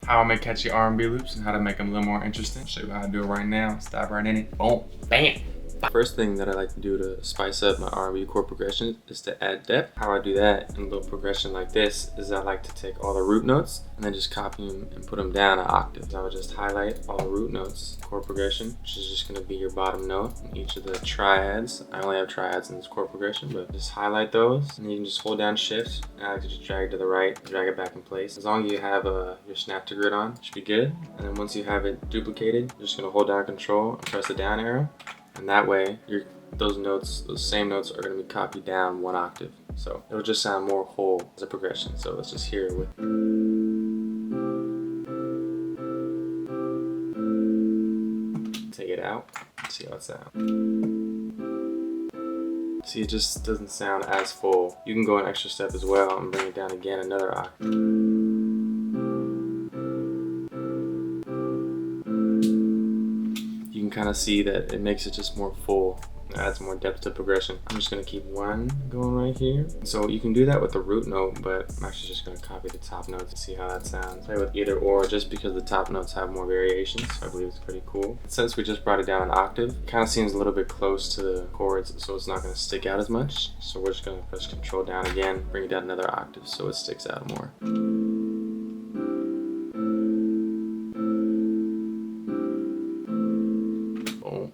how I make catchy R&B loops and how to make them a little more interesting. I'll show you how to do it right now. Let's dive right in it. Boom, bam. First thing that I like to do to spice up my R&B chord progression is to add depth. How I do that in a little progression like this is I like to take all the root notes and then just copy them and put them down an octave. So I would just highlight all the root notes, chord progression, which is just going to be your bottom note in each of the triads. I only have triads in this chord progression, but just highlight those and you can just hold down shift and I like to just drag it to the right, drag it back in place. As long as you have your snap to grid on, it should be good. And then once you have it duplicated, you're just going to hold down control and press the down arrow. And that way, those same notes are going to be copied down one octave. So it'll just sound more whole as a progression. So let's just hear it with. Take it out, see how it sounds. See, it just doesn't sound as full. You can go an extra step as well and bring it down again another octave. You can kind of see that it makes it just more full. It adds more depth to progression. I'm just going to keep one going right here. So you can do that with the root note, but I'm actually just going to copy the top notes and see how that sounds. Play with either or just because the top notes have more variations. So I believe it's pretty cool. Since we just brought it down an octave, it kind of seems a little bit close to the chords, so it's not going to stick out as much. So we're just going to press control down again, bring it down another octave so it sticks out more.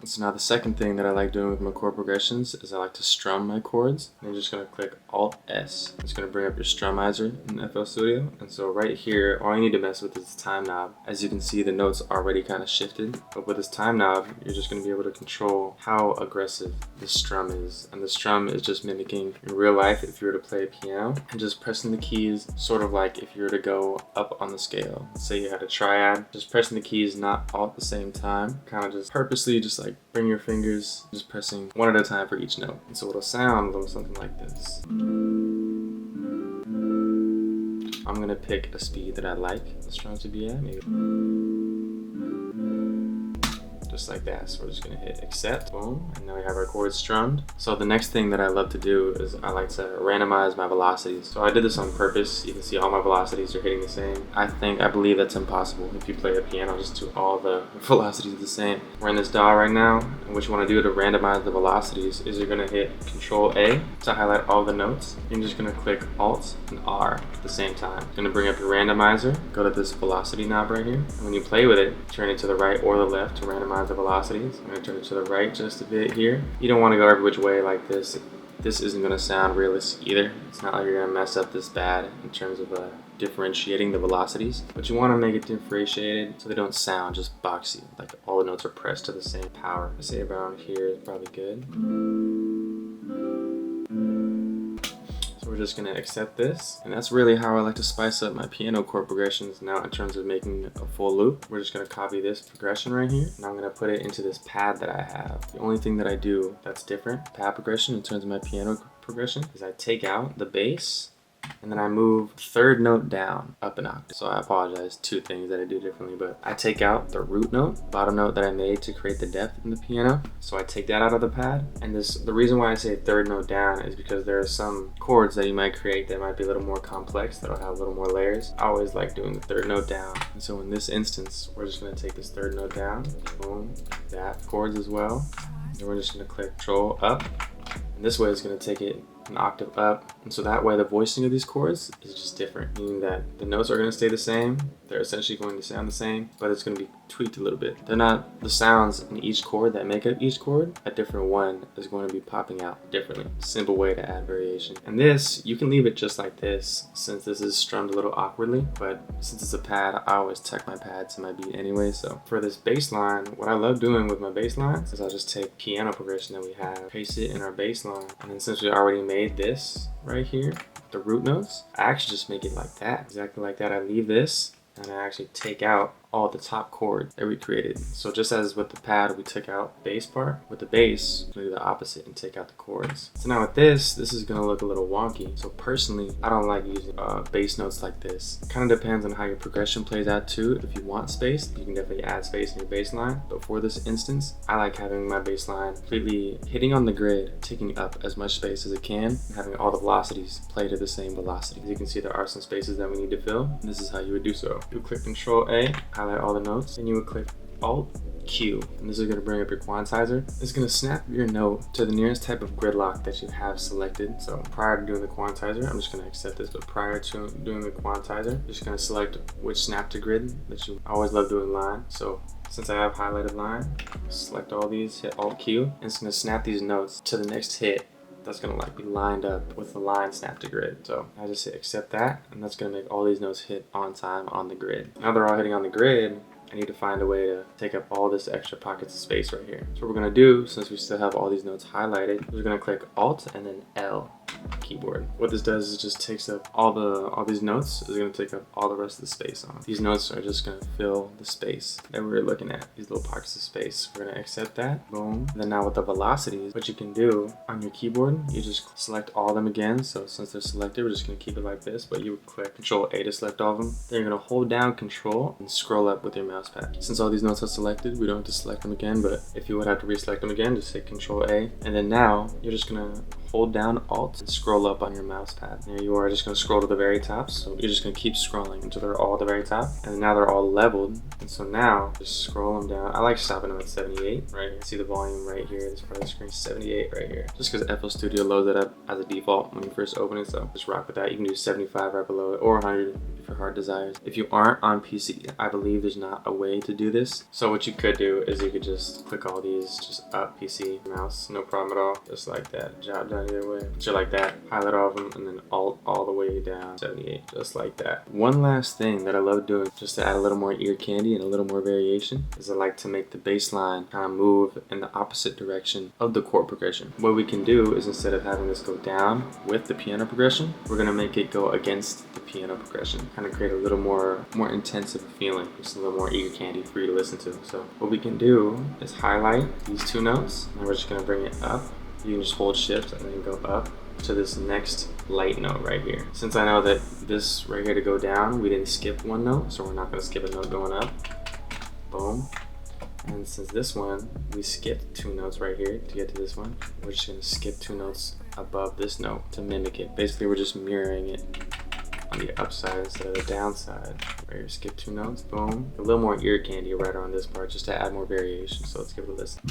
So now the second thing that I like doing with my chord progressions is I like to strum my chords. And you're just going to click Alt-S. It's going to bring up your strumizer in FL Studio. And so right here, all you need to mess with is the time knob. As you can see, the notes already kind of shifted. But with this time knob, you're just going to be able to control how aggressive the strum is. And the strum is just mimicking in real life if you were to play a piano. And just pressing the keys, sort of like if you were to go up on the scale. Say you had a triad, just pressing the keys not all at the same time. Kind of just purposely just like bring your fingers, just pressing one at a time for each note. And so it'll sound a little something like this. I'm gonna pick a speed that I like the strum to be at, maybe. Just like that. So we're just gonna hit accept, boom, and now we have our chords strummed. So the next thing that I love to do is I like to randomize my velocities. So I did this on purpose. You can see all my velocities are hitting the same. I believe that's impossible. If you play a piano, just do all the velocities the same. We're in this DAW right now, and what you want to do to randomize the velocities is you're gonna hit Control A to highlight all the notes. You're just gonna click Alt and R at the same time. You're gonna bring up your randomizer, go to this velocity knob right here, and when you play with it, turn it to the right or the left to randomize the velocities. I'm going to turn it to the right just a bit here. You don't want to go every which way like this. This isn't going to sound realistic either. It's not like you're going to mess up this bad in terms of differentiating the velocities, but you want to make it differentiated so they don't sound just boxy, like all the notes are pressed to the same power. I say around here is probably good. We're just going to accept this, and that's really how I like to spice up my piano chord progressions. Now in terms of making a full loop, we're just going to copy this progression right here, and I'm going to put it into this pad that I have. The only thing that I do that's different, pad progression in terms of my piano progression, is I take out the bass and then I move third note down up an octave. So I apologize, two things that I do differently, but I take out the root note, bottom note that I made to create the depth in the piano. So I take that out of the pad. And the reason why I say third note down is because there are some chords that you might create that might be a little more complex, that'll have a little more layers. I always like doing the third note down. And so in this instance, we're just gonna take this third note down, boom, that chords as well. And we're just gonna click Control up. And this way it's gonna take it an octave up, and so that way the voicing of these chords is just different, meaning that the notes are going to stay the same, they're essentially going to sound the same, but it's going to be tweaked a little bit. They're not the sounds in each chord that make up each chord. A different one is going to be popping out differently. Simple way to add variation. And this, you can leave it just like this, since this is strummed a little awkwardly, but since it's a pad, I always tuck my pad to my beat anyway. So for this bass line, what I love doing with my bass lines is I'll just take piano progression that we have, paste it in our bass line, and then since we already made this right here, the root notes, I actually just make it like that, exactly like that. I leave this and I actually take out all the top chords that we created. So just as with the pad we took out the bass part, with the bass we do the opposite and take out the chords. So now with this is gonna look a little wonky. So personally, I don't like using bass notes like this. Kind of depends on how your progression plays out too. If you want space, you can definitely add space in your bass line. But for this instance, I like having my bass line completely hitting on the grid, taking up as much space as it can, and having all the velocities played at the same velocity. As you can see, there are some spaces that we need to fill, and this is how you would do so. You would click Control A, highlight all the notes, and you would click Alt Q, and this is going to bring up your quantizer. It's going to snap your note to the nearest type of gridlock that you have selected. So prior to doing the quantizer, I'm just going to accept this, but prior to doing the quantizer, I'm just going to select which snap to grid that you always love doing line. So since I have highlighted line, select all these, hit Alt Q, and it's going to snap these notes to the next hit that's gonna like be lined up with the line snap to grid. So I just hit accept that, and that's gonna make all these notes hit on time on the grid. Now they're all hitting on the grid, I need to find a way to take up all this extra pockets of space right here. So what we're gonna do, since we still have all these notes highlighted, we're gonna click Alt and then L keyboard. What this does is it just takes up all these notes is gonna take up all the rest of the space on. These notes are just gonna fill the space that we were looking at, these little pockets of space. We're gonna accept that, boom. And then now with the velocities, what you can do on your keyboard, you just select all of them again. So since they're selected, we're just gonna keep it like this, but you would click Control A to select all of them. Then you're gonna hold down Control and scroll up with your mouse pad. Since all these notes are selected, we don't have to select them again, but if you would have to reselect them again, just hit Control A. And then now you're just gonna hold down Alt and scroll up on your mouse pad. There you are, just gonna scroll to the very top. So you're just gonna keep scrolling until they're all at the very top. And now they're all leveled. And so now just scroll them down. I like stopping them at 78 right here. See the volume right here, this part of the screen, 78 right here. Just because FL Studio loads it up as a default when you first open it. So just rock with that. You can do 75 right below it or 100 if your heart desires. If you aren't on PC, I believe there's not a way to do this. So what you could do is you could just click all these, just up PC, mouse, no problem at all. Just like that, job done either way. Just like that, highlight all of them and then Alt all the way down, 78, just like that. One last thing that I love doing just to add a little more ear candy and a little more variation is I like to make the bass line kind of move in the opposite direction of the chord progression. What we can do is instead of having this go down with the piano progression, we're gonna make it go against the piano progression. Kind of create a little more intensive feeling, just a little more ear candy for you to listen to. So what we can do is highlight these two notes, and we're just gonna bring it up. You can just hold shift and then go up to this next light note right here. Since I know that this right here to go down, we didn't skip one note, so we're not gonna skip a note going up. Boom. And since this one, we skipped two notes right here to get to this one, we're just gonna skip two notes above this note to mimic it. Basically, we're just mirroring it on the upside instead of the downside. Right here, skip two notes, boom. A little more ear candy right around this part just to add more variation. So let's give it a listen.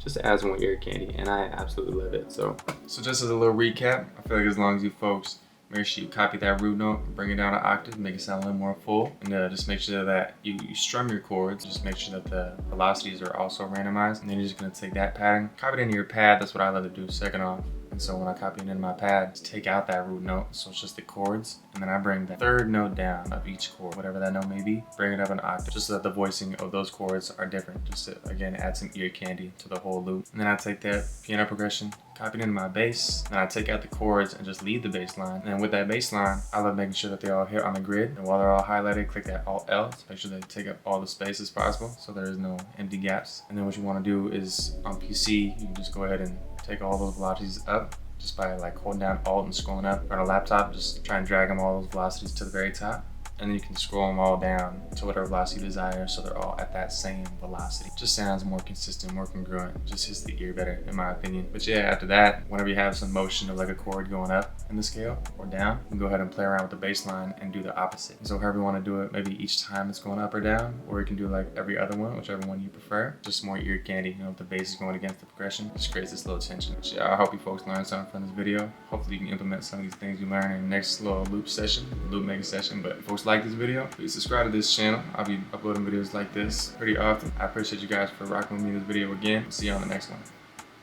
Just adds more ear candy, and I absolutely love it. So just as a little recap, I feel like as long as you folks make sure you copy that root note, bring it down an octave, make it sound a little more full, and just make sure that you strum your chords. Just make sure that the velocities are also randomized, and then you're just gonna take that pattern, copy it into your pad. That's what I love to do second off. And so when I copy it into my pad, just take out that root note, so it's just the chords, and then I bring the third note down of each chord, whatever that note may be, bring it up an octave, just so that the voicing of those chords are different, just to, again, add some ear candy to the whole loop. And then I take that piano progression, copy it into my bass, and I take out the chords and just leave the bass line. And with that bass line, I love making sure that they all hit on the grid, and while they're all highlighted, click that Alt-L to make sure they take up all the space as possible, so there is no empty gaps. And then what you want to do is, on PC, you can just go ahead and take all those velocities up, just by like holding down Alt and scrolling up. On a laptop, just try and drag them all those velocities to the very top. And then you can scroll them all down to whatever velocity you desire, so they're all at that same velocity. Just sounds more consistent, more congruent, just hits the ear better, in my opinion. But yeah, after that, whenever you have some motion of like a chord going up in the scale or down, you can go ahead and play around with the bass line and do the opposite. So however you want to do it, maybe each time it's going up or down, or you can do like every other one, whichever one you prefer. Just more ear candy, you know, if the bass is going against the progression, just creates this little tension. But yeah, I hope you folks learned something from this video. Hopefully you can implement some of these things you learn in the next little loop making session. But if folks like this video, please subscribe to this channel. I'll be uploading videos like this pretty often. I appreciate you guys for rocking with me in this video again. See you on the next one.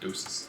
Deuces.